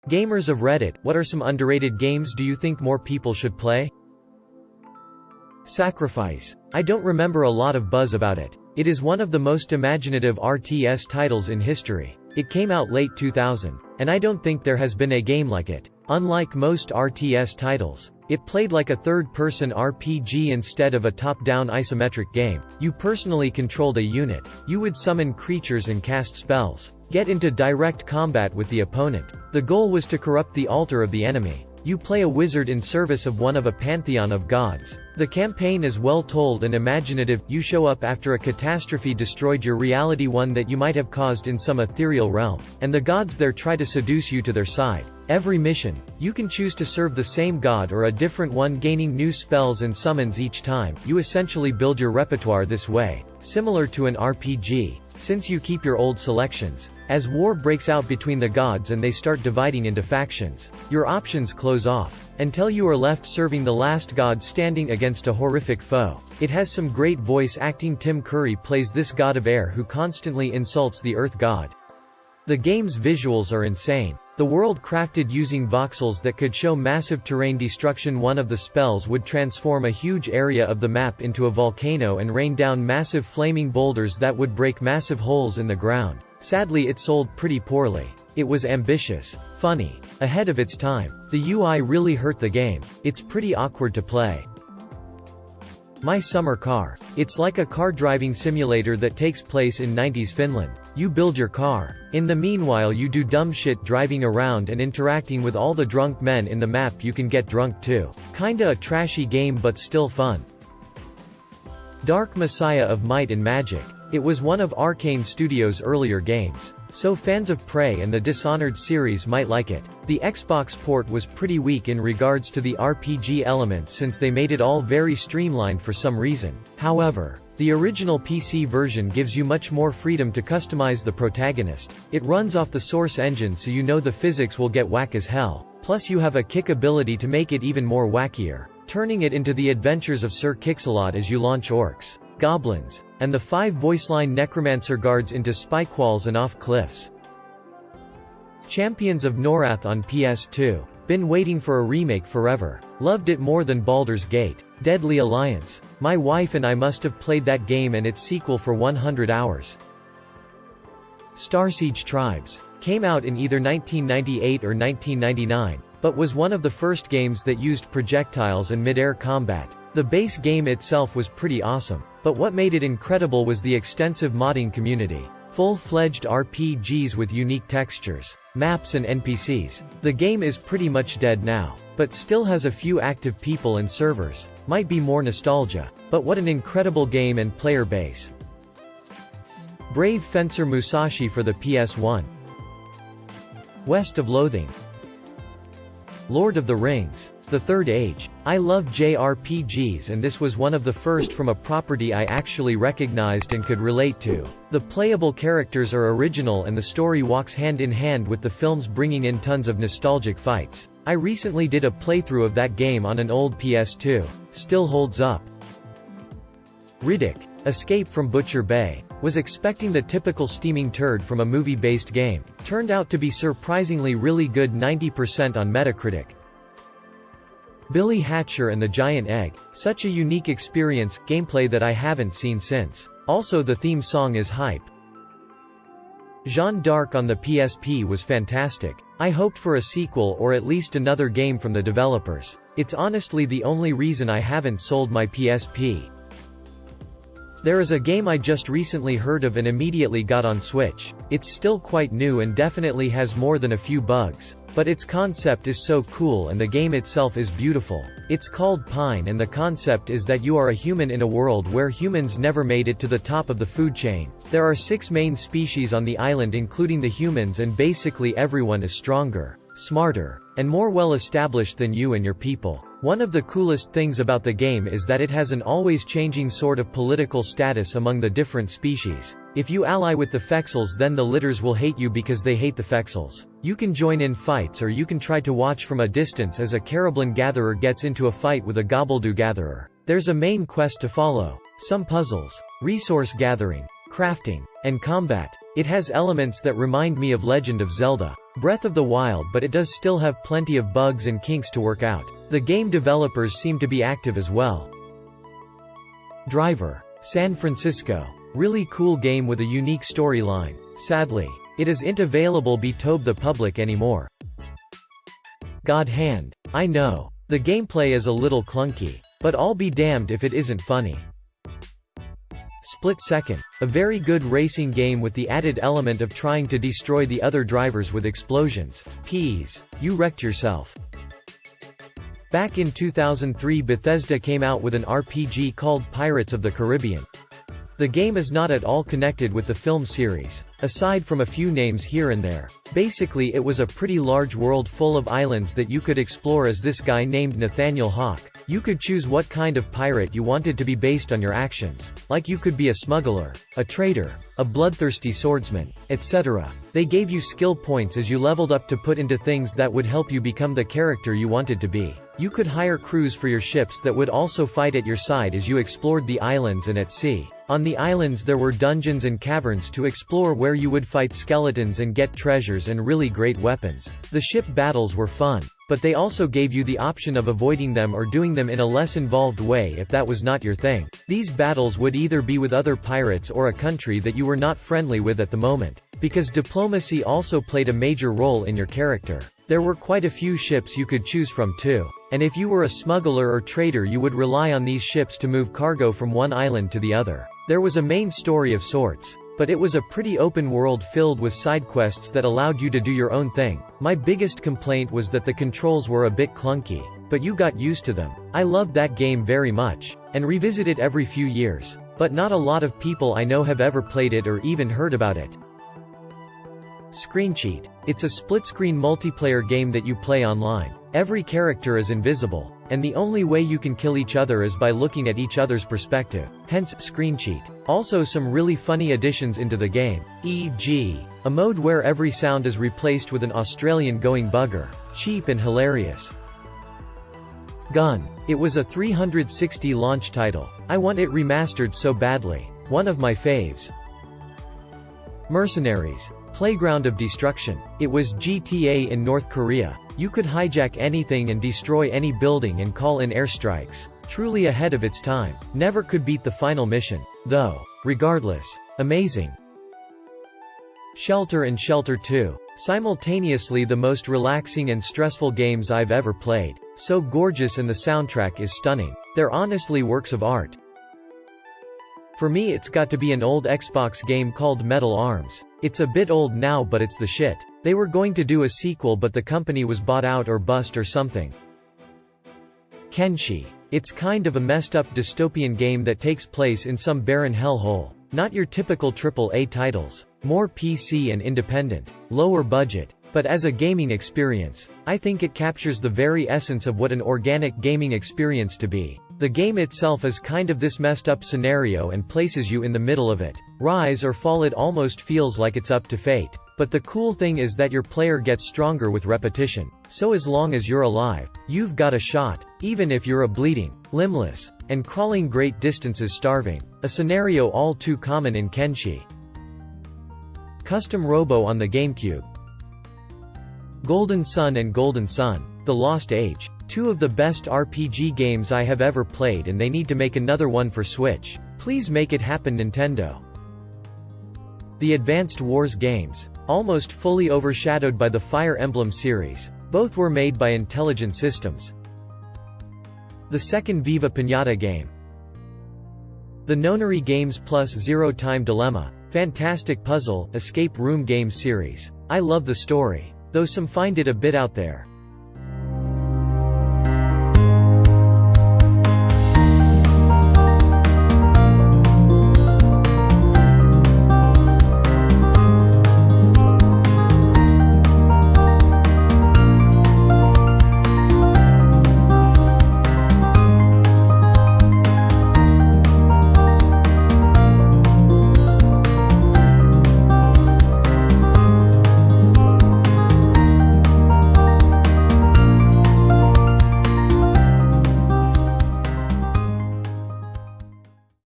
Gamers of Reddit, what are some underrated games do you think more people should play? Sacrifice. I don't remember a lot of buzz about it. It is one of the most imaginative RTS titles in history. It came out late 2000, and I don't think there has been a game like it. Unlike most RTS titles, it played like a third-person RPG instead of a top-down isometric game. You personally controlled a unit. You would summon creatures and cast spells. Get into direct combat with the opponent. The goal was to corrupt the altar of the enemy. You play a wizard in service of one of a pantheon of gods. The campaign is well told and imaginative. You show up after a catastrophe destroyed your reality, one that you might have caused in some ethereal realm, and the gods there try to seduce you to their side. Every mission, you can choose to serve the same god or a different one, gaining new spells and summons each time. You essentially build your repertoire this way, similar to an RPG, since you keep your old selections. As war breaks out between the gods and they start dividing into factions, your options close off, until you are left serving the last god standing against a horrific foe. It has some great voice acting. Tim Curry plays this god of air who constantly insults the earth god. The game's visuals are insane. The world crafted using voxels that could show massive terrain destruction. One of the spells would transform a huge area of the map into a volcano and rain down massive flaming boulders that would break massive holes in the ground. Sadly, it sold pretty poorly. It was ambitious, funny, ahead of its time. The UI really hurt the game. It's pretty awkward to play. My Summer Car. It's like a car driving simulator that takes place in 90s Finland. You build your car. In the meanwhile you do dumb shit, driving around and interacting with all the drunk men in the map. You can get drunk too. Kinda a trashy game but still fun. Dark Messiah of Might and Magic. It was one of Arcane Studios' earlier games, so fans of Prey and the Dishonored series might like it. The Xbox port was pretty weak in regards to the RPG elements since they made it all very streamlined for some reason. However, the original PC version gives you much more freedom to customize the protagonist. It runs off the source engine, so you know the physics will get whack as hell. Plus you have a kick ability to make it even more wackier, turning it into the adventures of Sir Kixalot as you launch orcs, goblins, and the 5 voice-line necromancer guards into spike walls and off cliffs. Champions of Norath on PS2. Been waiting for a remake forever. Loved it more than Baldur's Gate. Deadly Alliance. My wife and I must have played that game and its sequel for 100 hours. Starsiege Tribes. Came out in either 1998 or 1999, but was one of the first games that used projectiles and mid-air combat. The base game itself was pretty awesome, but what made it incredible was the extensive modding community. Full-fledged RPGs with unique textures, maps and NPCs. The game is pretty much dead now, but still has a few active people and servers. Might be more nostalgia, but what an incredible game and player base. Brave Fencer Musashi for the PS1. West of Loathing. Lord of the Rings. The Third Age. I love JRPGs, and this was one of the first from a property I actually recognized and could relate to. The playable characters are original and the story walks hand in hand with the films, bringing in tons of nostalgic fights. I recently did a playthrough of that game on an old PS2. Still holds up. Riddick. Escape from Butcher Bay. Was expecting the typical steaming turd from a movie-based game. Turned out to be surprisingly really good, 90% on Metacritic. Billy Hatcher and the Giant Egg. Such a unique experience, gameplay that I haven't seen since. Also the theme song is hype. Jeanne d'Arc on the PSP was fantastic. I hoped for a sequel or at least another game from the developers. It's honestly the only reason I haven't sold my PSP. There is a game I just recently heard of and immediately got on Switch. It's still quite new and definitely has more than a few bugs, but its concept is so cool and the game itself is beautiful. It's called Pine, and the concept is that you are a human in a world where humans never made it to the top of the food chain. There are 6 main species on the island including the humans, and basically everyone is stronger, smarter, and more well established than you and your people. One of the coolest things about the game is that it has an always changing sort of political status among the different species. If you ally with the Fexels, then the litters will hate you because they hate the Fexels. You can join in fights, or you can try to watch from a distance as a Carablin gatherer gets into a fight with a Gobbledew gatherer. There's a main quest to follow, some puzzles, resource gathering, crafting, and combat. It has elements that remind me of Legend of Zelda. Breath of the Wild, but it does still have plenty of bugs and kinks to work out. The game developers seem to be active as well. Driver. San Francisco. Really cool game with a unique storyline. Sadly, it isn't available to the public anymore. God Hand. I know. The gameplay is a little clunky, but I'll be damned if it isn't funny. Split Second. A very good racing game with the added element of trying to destroy the other drivers with explosions. Peas. You wrecked yourself. Back in 2003, Bethesda came out with an RPG called Pirates of the Caribbean. The game is not at all connected with the film series, aside from a few names here and there. Basically, it was a pretty large world full of islands that you could explore as this guy named Nathaniel Hawke. You could choose what kind of pirate you wanted to be based on your actions. Like you could be a smuggler, a trader, a bloodthirsty swordsman, etc. They gave you skill points as you leveled up to put into things that would help you become the character you wanted to be. You could hire crews for your ships that would also fight at your side as you explored the islands and at sea. On the islands there were dungeons and caverns to explore where you would fight skeletons and get treasures and really great weapons. The ship battles were fun, but they also gave you the option of avoiding them or doing them in a less involved way if that was not your thing. These battles would either be with other pirates or a country that you were not friendly with at the moment, because diplomacy also played a major role in your character. There were quite a few ships you could choose from too, and if you were a smuggler or trader you would rely on these ships to move cargo from one island to the other. There was a main story of sorts, but it was a pretty open world filled with side quests that allowed you to do your own thing. My biggest complaint was that the controls were a bit clunky, but you got used to them. I loved that game very much, and revisit it every few years, but not a lot of people I know have ever played it or even heard about it. Screencheat. It's a split-screen multiplayer game that you play online. Every character is invisible, and the only way you can kill each other is by looking at each other's perspective, hence, Screencheat. Also some really funny additions into the game, e.g., a mode where every sound is replaced with an Australian going bugger. Cheap and hilarious. Gun. It was a 360 launch title. I want it remastered so badly. One of my faves. Mercenaries. Playground of Destruction. It was GTA in North Korea. You could hijack anything and destroy any building and call in airstrikes. Truly ahead of its time. Never could beat the final mission, though. Regardless. Amazing. Shelter and Shelter 2. Simultaneously the most relaxing and stressful games I've ever played. So gorgeous and the soundtrack is stunning. They're honestly works of art. For me it's got to be an old Xbox game called Metal Arms. It's a bit old now but it's the shit. They were going to do a sequel but the company was bought out or bust or something. Kenshi. It's kind of a messed up dystopian game that takes place in some barren hellhole. Not your typical AAA titles. More PC and independent. Lower budget. But as a gaming experience, I think it captures the very essence of what an organic gaming experience to be. The game itself is kind of this messed up scenario and places you in the middle of it. Rise or fall, it almost feels like it's up to fate. But the cool thing is that your player gets stronger with repetition. So as long as you're alive, you've got a shot. Even if you're a bleeding, limbless, and crawling great distances starving. A scenario all too common in Kenshi. Custom Robo on the GameCube. Golden Sun and Golden Sun, The Lost Age. Two of the best RPG games I have ever played, and they need to make another one for Switch. Please make it happen, Nintendo. The Advanced Wars games. Almost fully overshadowed by the Fire Emblem series. Both were made by Intelligent Systems. The second Viva Pinata game. The Nonary Games plus Zero Time Dilemma. Fantastic puzzle, escape room game series. I love the story, though some find it a bit out there.